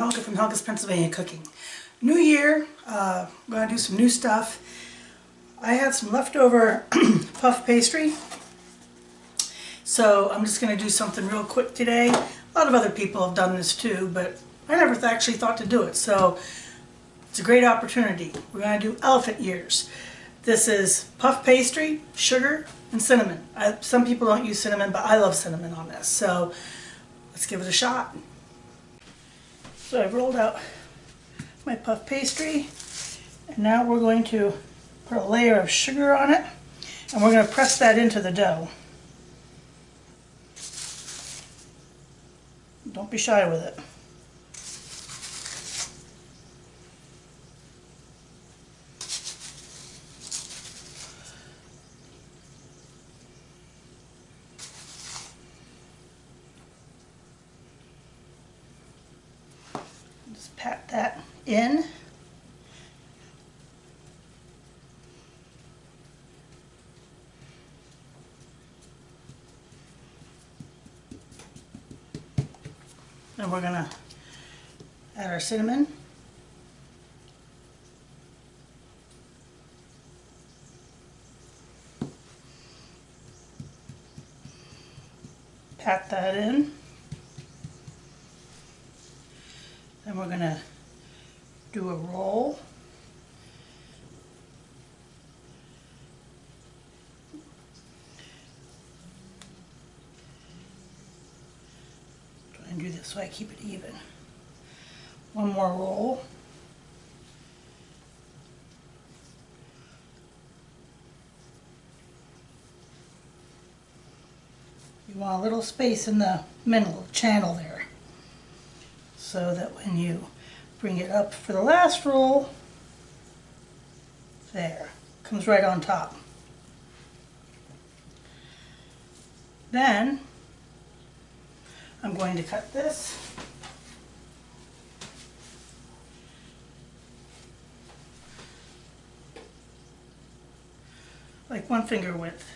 Helga from Helga's Pennsylvania Cooking. New year, I'm going to do some new stuff. I have some leftover puff pastry, so I'm just going to do something real quick today. A lot of other people have done this too, but I never actually thought to do it, so it's a great opportunity. We're going to do elephant ears. This is puff pastry, sugar, and cinnamon. Some people don't use cinnamon, but I love cinnamon on this, so let's give it a shot. So I've rolled out my puff pastry, and now we're going to put a layer of sugar on it, and we're going to press that into the dough. Don't be shy with it. Just pat that in. And we're going to add our cinnamon. Pat that in. Then we're going to do a roll. Try and do this so I keep it even. One more roll. You want a little space in the middle channel there, so that when you bring it up for the last roll, there, comes right on top. Then I'm going to cut this like 1 finger width.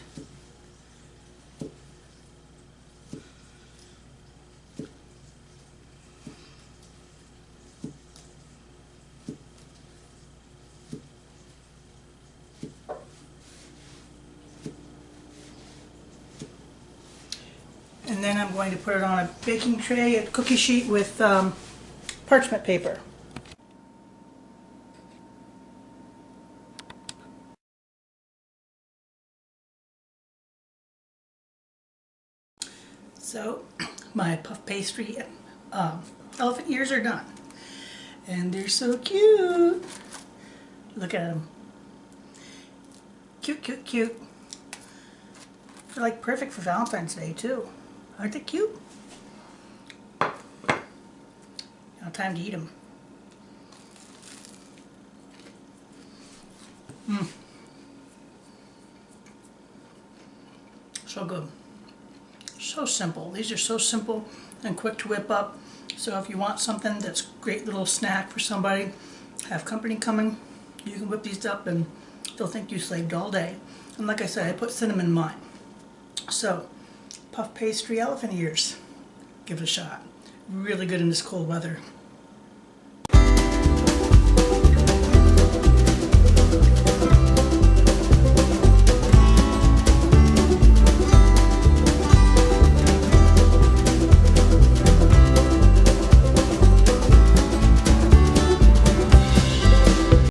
And then I'm going to put it on a baking tray, a cookie sheet with parchment paper. So my puff pastry elephant ears are done. And they're so cute. Look at them. Cute, cute, cute. They're like perfect for Valentine's Day too. Aren't they cute? Now time to eat them. So good. So simple. These are so simple and quick to whip up. So if you want something that's a great little snack for somebody, have company coming, you can whip these up and they'll think you slaved all day. And like I said, I put cinnamon in mine. So puff pastry elephant ears. Give it a shot. Really good in this cold weather.